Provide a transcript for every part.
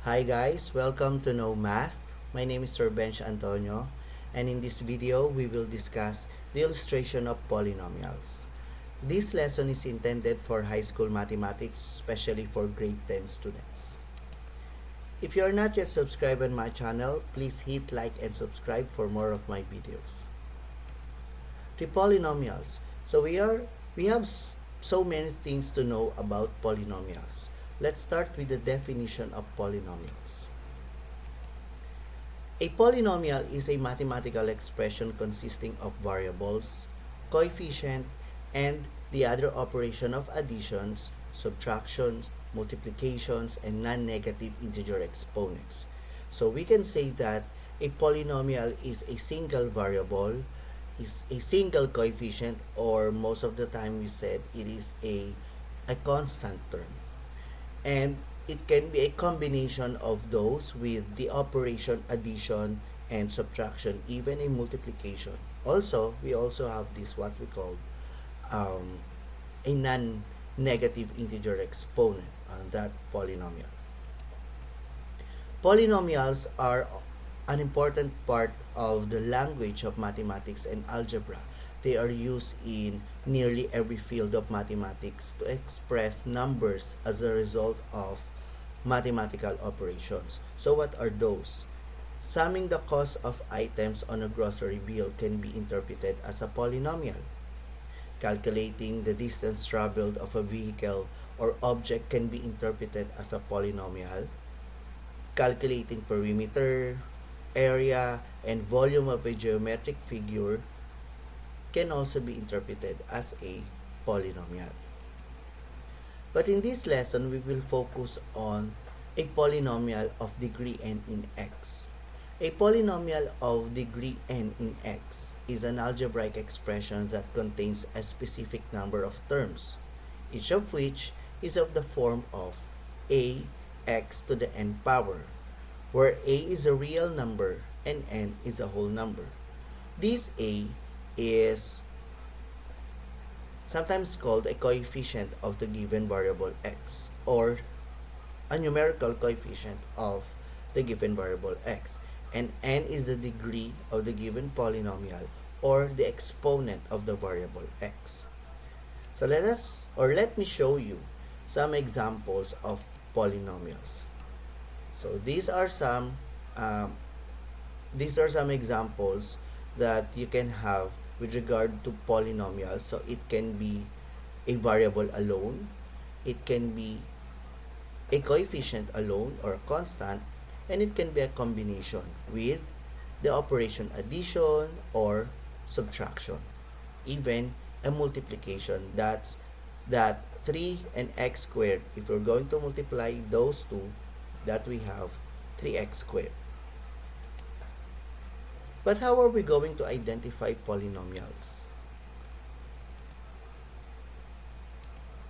Hi guys, welcome to Know Math. My name is Sir Bench Antonio, and in this video we will discuss the illustration of polynomials. This lesson is intended for high school mathematics, especially for grade 10 students. If you are not yet subscribed on my channel, please hit like and subscribe for more of my videos. The polynomials. We have so many things to know about polynomials. Let's start with the definition of polynomials. A polynomial is a mathematical expression consisting of variables, coefficient, and the other operation of additions, subtractions, multiplications, and non-negative integer exponents. So we can say that a polynomial is a single variable, is a single coefficient, or most of the time we said it is a constant term. And it can be a combination of those with the operation addition and subtraction, even a multiplication. Also, we also have this what we call a non-negative integer exponent on that polynomial. Polynomials are an important part of the language of mathematics and algebra. They are used in nearly every field of mathematics to express numbers as a result of mathematical operations. So what are those? Summing the cost of items on a grocery bill can be interpreted as a polynomial. Calculating the distance traveled of a vehicle or object can be interpreted as a polynomial. Calculating perimeter, area, and volume of a geometric figure can also be interpreted as a polynomial. But in this lesson, we will focus on a polynomial of degree n in x. A polynomial of degree n in x is an algebraic expression that contains a specific number of terms, each of which is of the form of a x to the n power, where a is a real number and n is a whole number. This a is sometimes called a coefficient of the given variable x, or a numerical coefficient of the given variable x, and n is the degree of the given polynomial or the exponent of the variable x. So let me show you some examples of polynomials. So these are some examples that you can have with regard to polynomials. So it can be a variable alone, it can be a coefficient alone or a constant, and it can be a combination with the operation addition or subtraction, even a multiplication. That's that 3 and x squared. If we're going to multiply those two, that we have 3x squared. But how are we going to identify polynomials?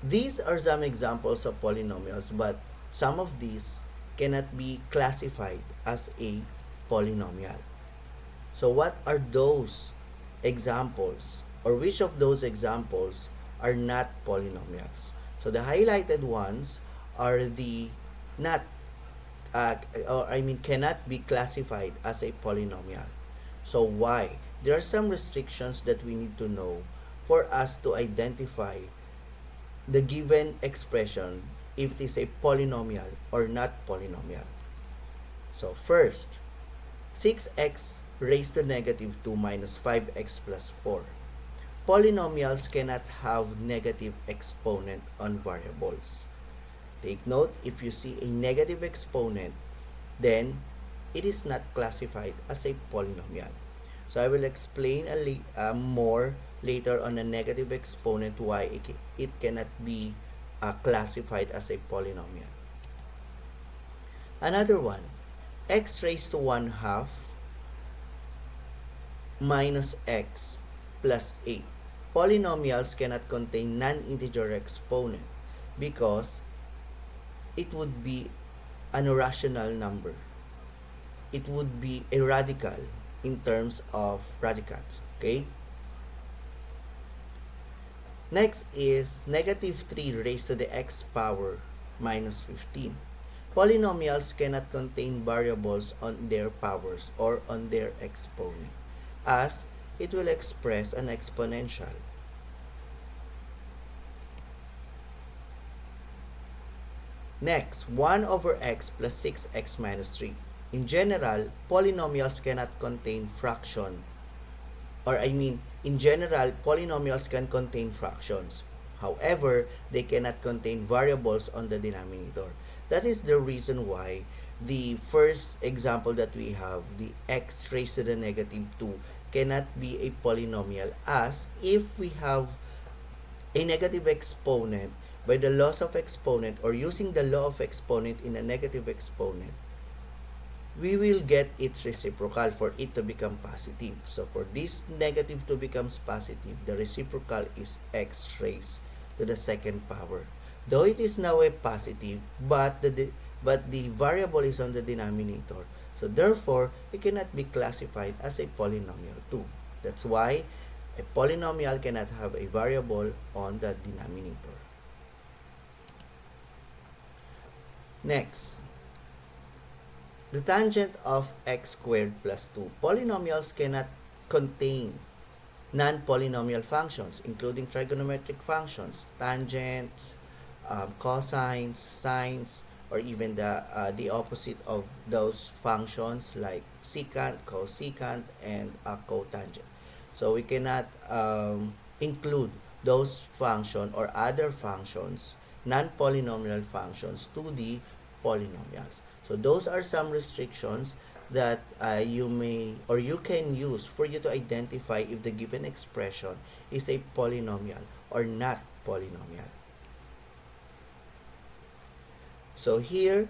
These are some examples of polynomials, but some of these cannot be classified as a polynomial. So what are those examples, or which of those examples are not polynomials? So the highlighted ones are the not cannot be classified as a polynomial. So why? There are some restrictions that we need to know for us to identify the given expression if it is a polynomial or not polynomial. So first, 6x raised to negative 2 minus 5x plus 4. Polynomials cannot have negative exponent on variables. Take note, if you see a negative exponent, then it is not classified as a polynomial. So I will explain more later on a negative exponent why it cannot be classified as a polynomial. Another one, x raised to 1/2 minus x plus 8. Polynomials cannot contain non-integer exponent because it would be an irrational number. It would be a radical in terms of radicals. Okay? Next is negative 3 raised to the x power minus 15. Polynomials cannot contain variables on their powers or on their exponent, as it will express an exponential. Next, 1 over x plus 6x minus 3. In general, polynomials cannot contain fraction. In general, polynomials can contain fractions. However, they cannot contain variables on the denominator. That is the reason why the first example that we have, the x raised to the negative 2, cannot be a polynomial, as if we have a negative exponent, by the laws of exponent or using the law of exponent in a negative exponent, we will get its reciprocal for it to become positive. So for this negative to becomes positive, the reciprocal is x raised to the second power. Though it is now a positive, but the variable is on the denominator. So therefore, it cannot be classified as a polynomial too. That's why a polynomial cannot have a variable on the denominator. Next, the tangent of x squared plus 2. Polynomials cannot contain non-polynomial functions, including trigonometric functions, tangents, cosines, sines, or even the opposite of those functions like secant, cosecant, and cotangent. So we cannot include those functions or other functions, non-polynomial functions, to the polynomials. So those are some restrictions that you may or you can use for you to identify if the given expression is a polynomial or not polynomial. So here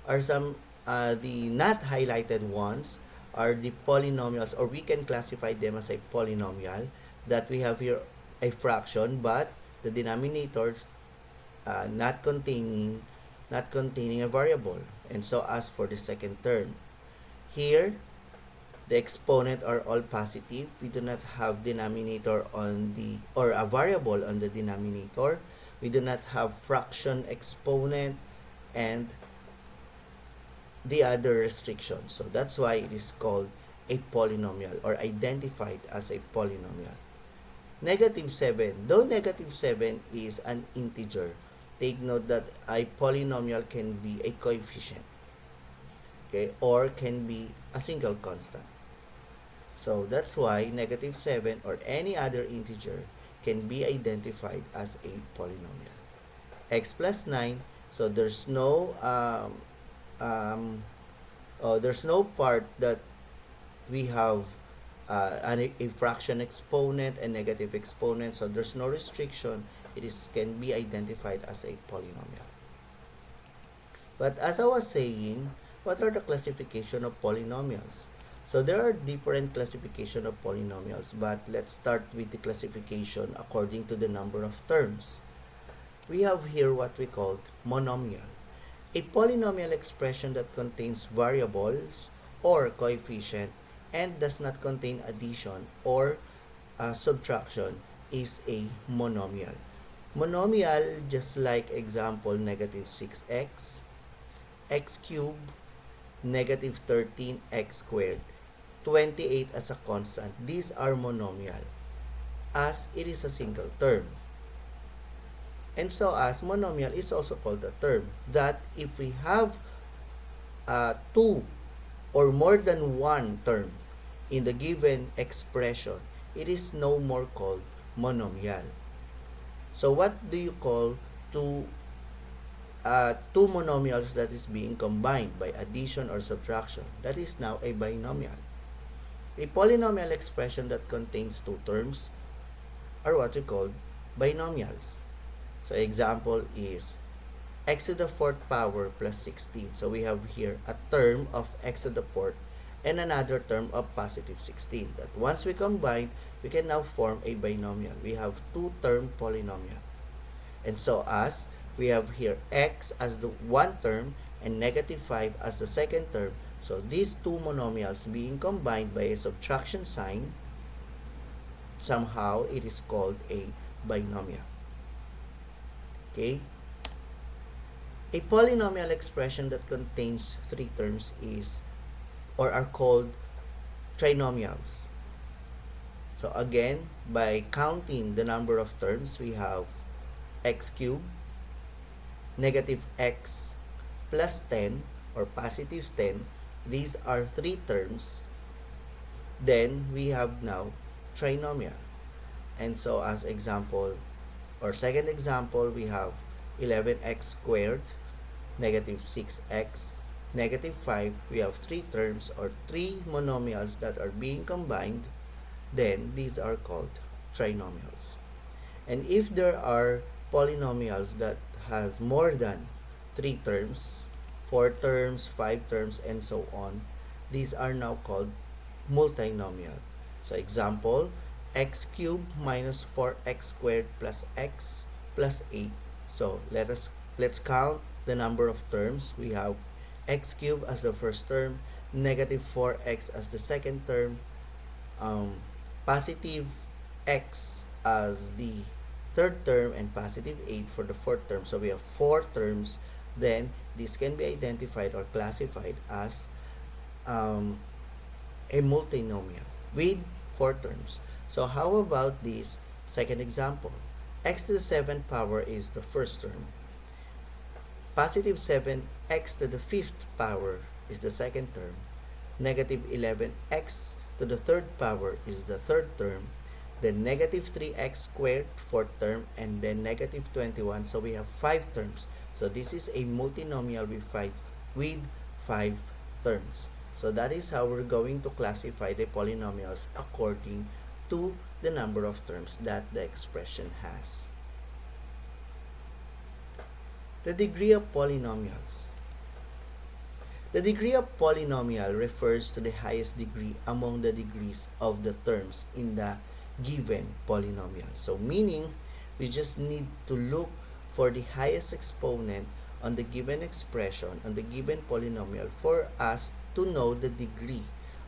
are some the not highlighted ones are the polynomials, or we can classify them as a polynomial, that we have here a fraction but the denominator not containing a variable. And so as for the second term, here the exponent are all positive. We do not have denominator on the or a variable on the denominator. We do not have fraction exponent and the other restrictions. So that's why it is called a polynomial or identified as a polynomial. Negative 7. Though negative 7 is an integer, take note that a polynomial can be a coefficient, okay, or can be a single constant. So that's why negative 7 or any other integer can be identified as a polynomial. X plus 9, so there's no part that we have a fraction exponent and negative exponent, so there's no restriction. It can be identified as a polynomial. But as I was saying, what are the classification of polynomials? So there are different classification of polynomials, but let's start with the classification according to the number of terms. We have here what we call monomial. A polynomial expression that contains variables or coefficient and does not contain addition or subtraction is a monomial. Monomial, just like example, negative 6x, x cubed, negative 13x squared, 28 as a constant. These are monomial as it is a single term. And so as monomial is also called a term that if we have two or more than one term in the given expression, it is no more called monomial. So what do you call two monomials that is being combined by addition or subtraction? That is now a binomial. A polynomial expression that contains two terms are what we call binomials. So example is x to the fourth power plus 16. So we have here a term of x to the fourth and another term of positive 16. That once we combine, we can now form a binomial. We have two-term polynomial. And so as we have here x as the one term and negative 5 as the second term. So these two monomials being combined by a subtraction sign, somehow it is called a binomial. Okay? A polynomial expression that contains three terms is or are called trinomials. So again, by counting the number of terms, we have x cubed, negative x plus 10 or positive 10. These are three terms. Then we have now trinomial. And so as example or second example, we have 11x squared, negative 6x, negative 5. We have three terms or three monomials that are being combined. Then these are called trinomials. And if there are polynomials that has more than three terms, four terms, five terms, and so on, these are now called multinomial. So example, x cubed minus 4x squared plus x plus 8. So let's count the number of terms. We have x cubed as the first term, negative 4x as the second term, positive x as the third term, and positive 8 for the fourth term. So we have four terms. Then this can be identified or classified as a multinomial with four terms. So how about this second example? X to the 7th power is the first term. Positive 7 x to the 5th power is the second term. Negative 11 x to the 3rd power is the third term. Then negative 3x squared, fourth term, and then negative 21. So we have five terms. So this is a multinomial with five terms. So that is how we're going to classify the polynomials according to the number of terms that the expression has. The degree of polynomials. The degree of polynomial refers to the highest degree among the degrees of the terms in the given polynomial. So meaning, we just need to look for the highest exponent on the given expression, on the given polynomial, for us to know the degree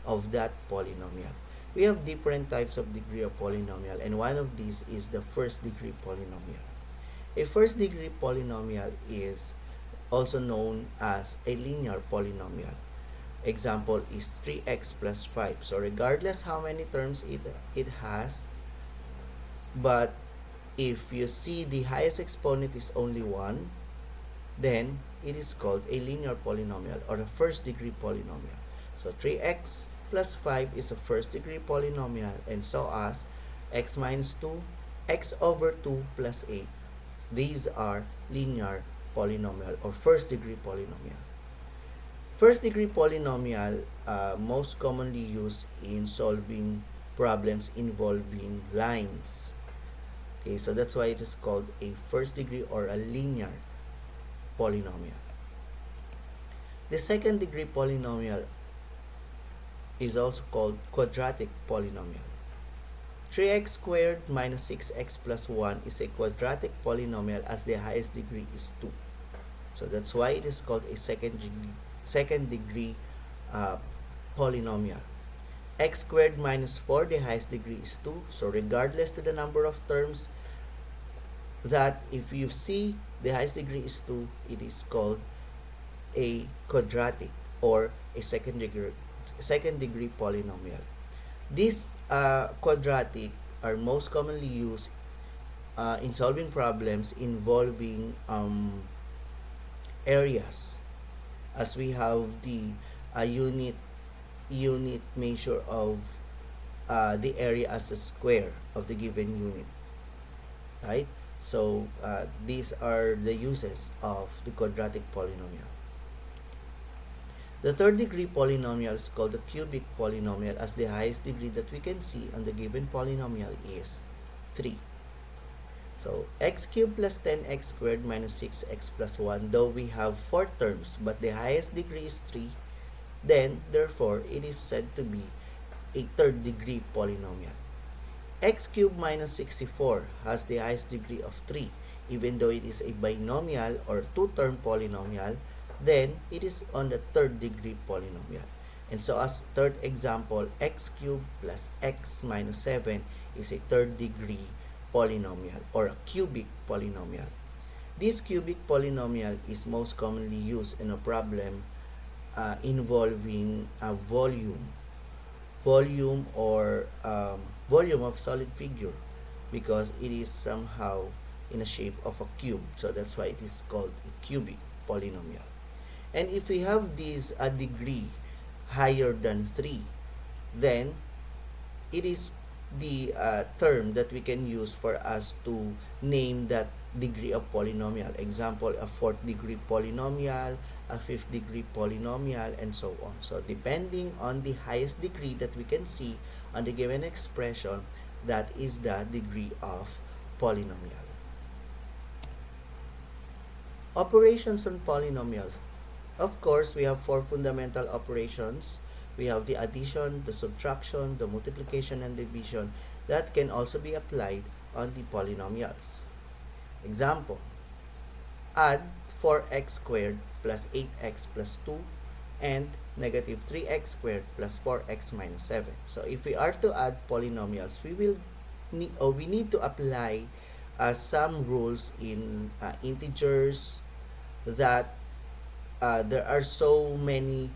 of that polynomial. We have different types of degree of polynomial, and one of these is the first degree polynomial. A first degree polynomial is also known as a linear polynomial. Example is 3x plus 5. So regardless how many terms it has, but if you see the highest exponent is only 1, then it is called a linear polynomial or a first degree polynomial. So 3x plus 5 is a first degree polynomial, and so as x minus 2, x over 2 plus 8. These are linear polynomial or first degree polynomial. First degree polynomial most commonly used in solving problems involving lines. Okay, so that's why it is called a first degree or a linear polynomial. The second degree polynomial is also called quadratic polynomial. 3x squared minus 6x plus 1 is a quadratic polynomial as the highest degree is 2. So that's why it is called a second degree polynomial. X squared minus 4, the highest degree is 2. So regardless to the number of terms, that if you see the highest degree is 2, it is called a quadratic or a second degree polynomial. These quadratic are most commonly used in solving problems involving areas, as we have the unit measure of the area as a square of the given unit, right? So these are the uses of the quadratic polynomial. The third degree polynomial is called the cubic polynomial, as the highest degree that we can see on the given polynomial is 3. So x cubed plus 10x squared minus 6x plus 1, though we have 4 terms but the highest degree is 3, then therefore it is said to be a third degree polynomial. X cubed minus 64 has the highest degree of 3, even though it is a binomial or two-term polynomial, then it is on the third degree polynomial. And so as third example, x cubed plus x minus 7 is a third degree polynomial or a cubic polynomial. This cubic polynomial is most commonly used in a problem involving a volume or volume of solid figure, because it is somehow in a shape of a cube, so that's why it is called a cubic polynomial. And if we have this a degree higher than 3, then it is the term that we can use for us to name that degree of polynomial. Example, a fourth degree polynomial, a fifth degree polynomial, and so on. So depending on the highest degree that we can see on the given expression, that is the degree of polynomial. Operations on polynomials. Of course, we have four fundamental operations. We have the addition, the subtraction, the multiplication, and division that can also be applied on the polynomials. Example, add 4x squared plus 8x plus 2 and negative 3x squared plus 4x minus 7. So if we are to add polynomials, we need to apply some rules in integers, that there are so many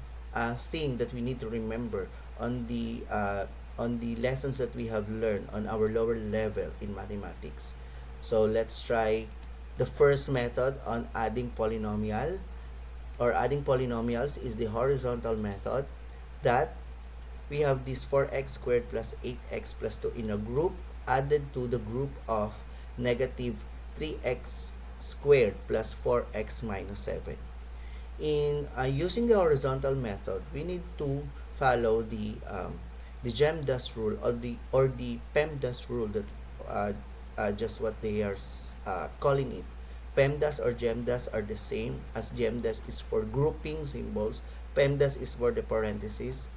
things that we need to remember on the lessons that we have learned on our lower level in mathematics. So let's try the first method on adding polynomial or adding polynomials is the horizontal method, that we have this 4x squared plus 8x plus 2 in a group added to the group of negative 3x squared plus 4x minus 7. In using the horizontal method, we need to follow the GEMDAS rule or the PEMDAS rule, that just what they are calling it. PEMDAS or GEMDAS are the same, as GEMDAS is for grouping symbols, PEMDAS is for the parentheses.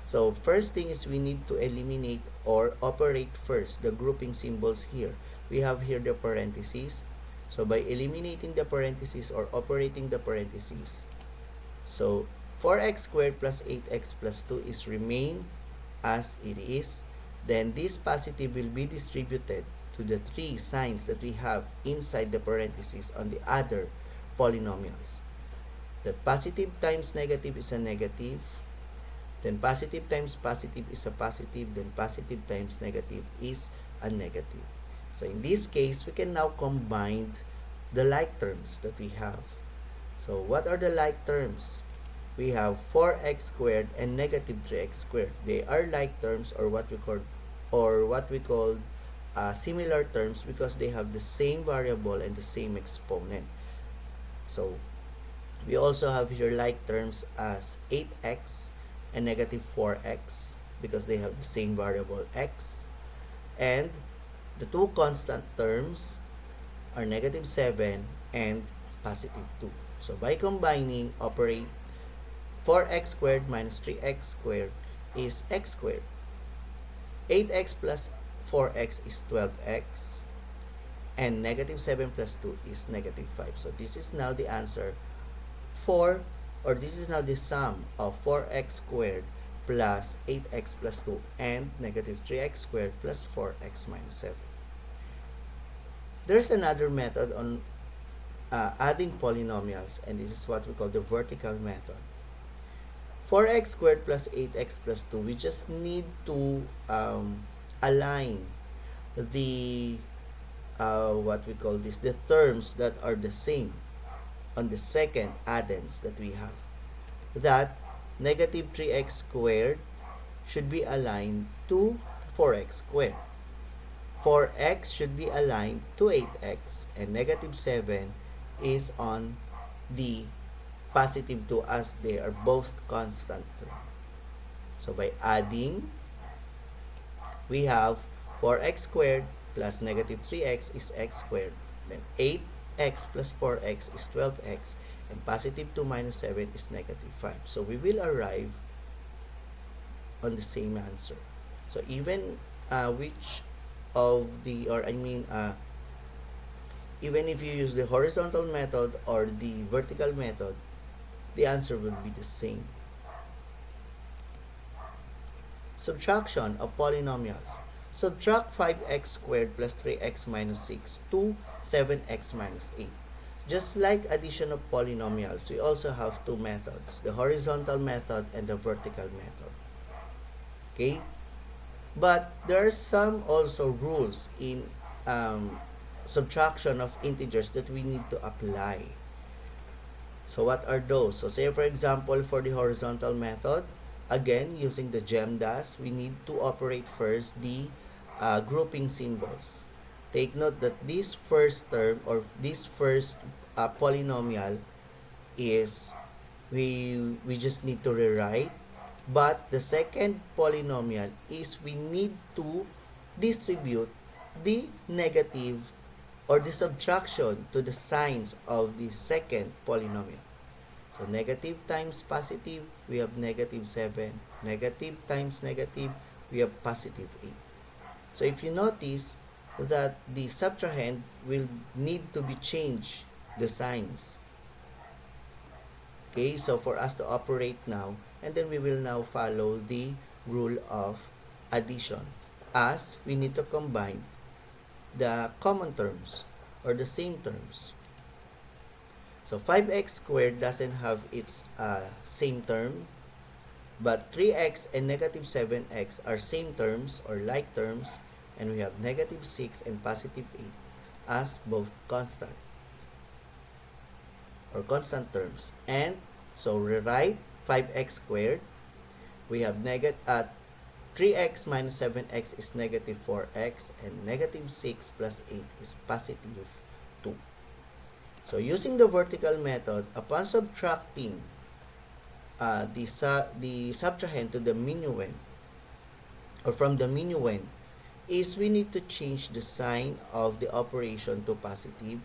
So first thing is we need to eliminate or operate first the grouping symbols here. We have here the parentheses. So by eliminating the parentheses or operating the parentheses, so 4x squared plus 8x plus 2 is remain as it is. Then this positive will be distributed to the three signs that we have inside the parentheses on the other polynomials. That positive times negative is a negative, then positive times positive is a positive, then positive times negative is a negative. So in this case, we can now combine the like terms that we have. So what are the like terms? We have 4x squared and negative 3x squared. They are like terms, or what we call similar terms, because they have the same variable and the same exponent. So we also have here like terms as 8x and negative 4x, because they have the same variable x. And the two constant terms are negative 7 and positive 2. So by combining, operate 4x squared minus 3x squared is x squared. 8x plus 4x is 12x. And negative 7 plus 2 is negative 5. So this is now the answer this is now the sum of 4x squared plus 8x plus 2 and negative 3x squared plus 4x minus 7. There's another method on adding polynomials, and this is what we call the vertical method. 4x squared plus 8x plus 2, we just need to align the the terms that are the same on the second addends that we have. That negative 3x squared should be aligned to 4x squared. 4x should be aligned to 8x, and negative 7 is on the positive 2, as they are both constant term. So by adding, we have 4x squared plus negative 3x is x squared. Then 8x plus 4x is 12x, and positive 2 minus 7 is negative 5. So we will arrive on the same answer. So even even if you use the horizontal method or the vertical method, the answer will be the same. Subtraction of polynomials. Subtract 5x squared plus 3x minus 6 to 7x minus 8. Just like addition of polynomials, we also have two methods, the horizontal method and the vertical method. Okay? But there are some also rules in subtraction of integers that we need to apply. So what are those? So say for example, for the horizontal method, again using the GEMDAS, we need to operate first the grouping symbols. Take note that this first term or this first polynomial is we just need to rewrite, but the second polynomial is we need to distribute the negative or the subtraction to the signs of the second polynomial. So negative times positive, we have negative 7. Negative times negative, we have positive 8. So if you notice that the subtrahend will need to be changed, the signs. Okay, so for us to operate now, and then we will now follow the rule of addition, as we need to combine the common terms or the same terms. So 5x squared doesn't have its same term, but 3x and negative 7x are same terms or like terms, and we have negative 6 and positive 8 as both constant or constant terms. And so rewrite 5x squared. We have 3x minus 7x is negative 4x, and negative 6 plus 8 is positive 2. So using the vertical method, upon subtracting the subtrahend to the minuend or from the minuend, is we need to change the sign of the operation to positive.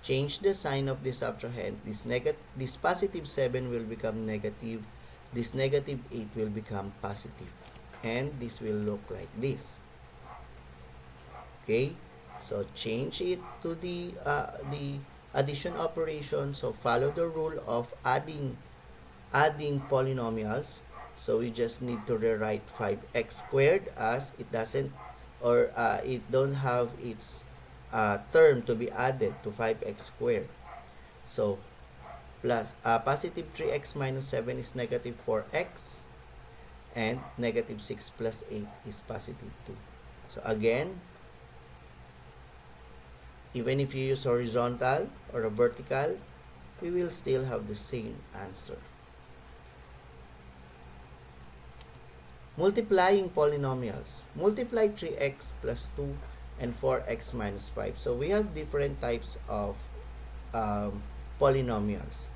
Change the sign of the subtrahend. This positive 7 will become negative. This negative 8 will become positive. And this will look like this. Okay? So change it to the addition operation. So follow the rule of adding polynomials. So we just need to rewrite 5x squared as it doesn't or it don't have its term to be added to 5x squared. So plus positive 3x minus 7 is negative 4x, and negative 6 plus 8 is positive 2. So again, even if you use horizontal or a vertical, we will still have the same answer. Multiplying polynomials. Multiply 3x plus 2 and 4x minus 5. So we have different types of polynomials.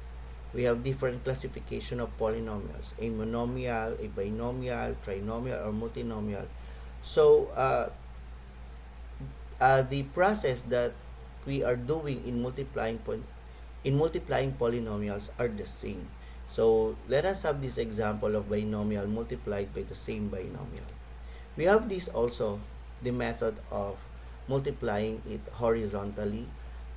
We have different classification of polynomials. A monomial, a binomial, trinomial, or multinomial. So the process that we are doing in multiplying polynomials are the same. So let us have this example of binomial multiplied by the same binomial. We have this also, the method of multiplying it horizontally,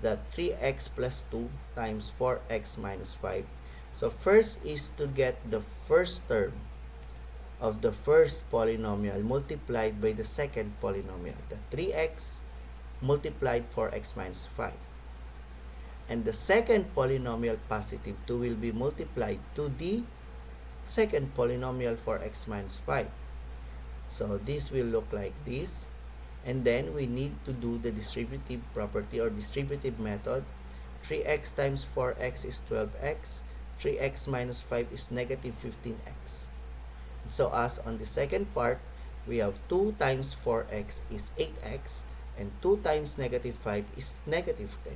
that 3x plus 2 times 4x minus 5. So first is to get the first term of the first polynomial multiplied by the second polynomial, the 3x multiplied 4x minus 5. And the second polynomial positive 2 will be multiplied to the second polynomial 4x minus 5. So this will look like this. And then we need to do the distributive property or distributive method. 3x times 4x is 12x. 3x minus 5 is negative 15x. So as on the second part, we have 2 times 4x is 8x, and 2 times negative 5 is negative 10.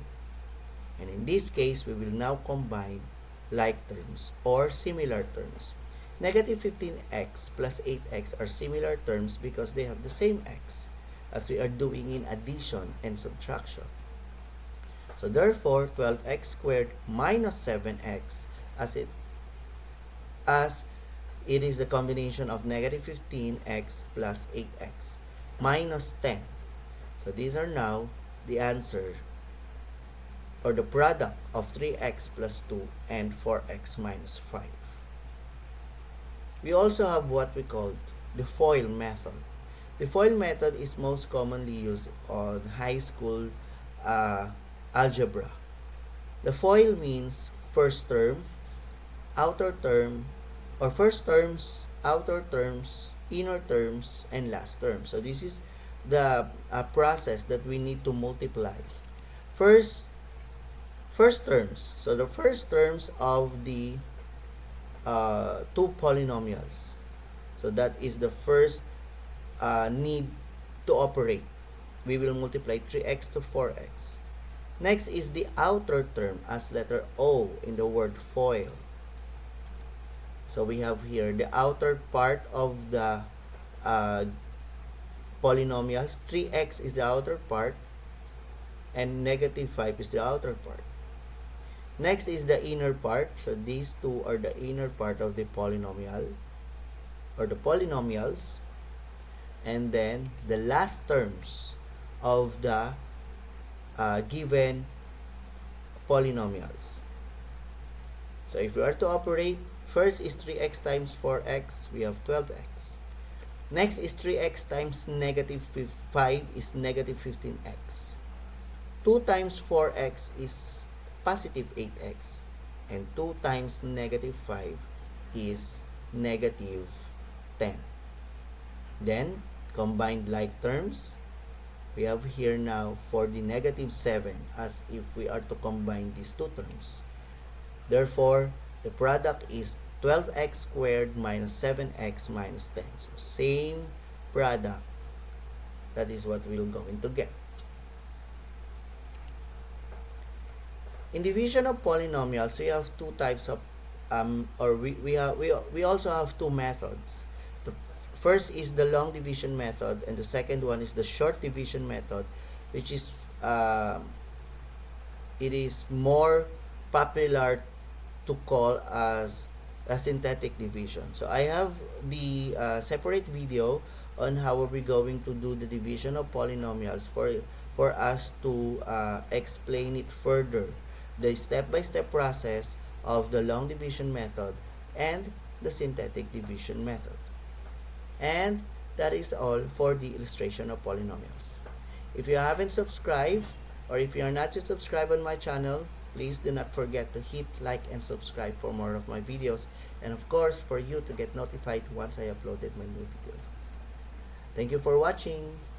And in this case, we will now combine like terms or similar terms. Negative 15x plus 8x are similar terms because they have the same x, as we are doing in addition and subtraction. So therefore, 12x squared minus 7x, as it is the combination of negative 15x plus 8x minus 10. So these are now the answer or the product of 3x plus 2 and 4x minus 5. We also have what we call the FOIL method. The FOIL method is most commonly used on high school algebra. The FOIL means first term, outer term, or first terms, outer terms, inner terms, and last terms. So this is the process that we need to multiply. First, first terms. So the first terms of the two polynomials. So that is the first need to operate. We will multiply 3x to 4x. Next is the outer term as letter O in the word FOIL. So we have here the outer part of the uh, polynomials. 3x is the outer part and negative 5 is the outer part. Next is the inner part. So these two are the inner part of the polynomial or the polynomials. And then the last terms of the given polynomials. So if we are to operate, first is 3x times 4x, we have 12x. Next is 3x times negative 5 is negative 15x. 2 times 4x is positive 8x. And 2 times negative 5 is negative 10. Then, combined like terms, we have here now for the negative 7 as if we are to combine these two terms. Therefore, the product is 12x squared minus 7x minus 10. So, same product. That is what we're going to get. In division of polynomials, we have two types of, we also have two methods. The first is the long division method, and the second one is the short division method, which is it is more popular to call as a synthetic division. So I have the separate video on how are we going to do the division of polynomials for us to explain it further, the step-by-step process of the long division method and the synthetic division method. And that is all for the illustration of polynomials. If you haven't subscribed, or if you are not yet subscribed on my channel, please do not forget to hit like and subscribe for more of my videos, and of course for you to get notified once I uploaded my new video. Thank you for watching.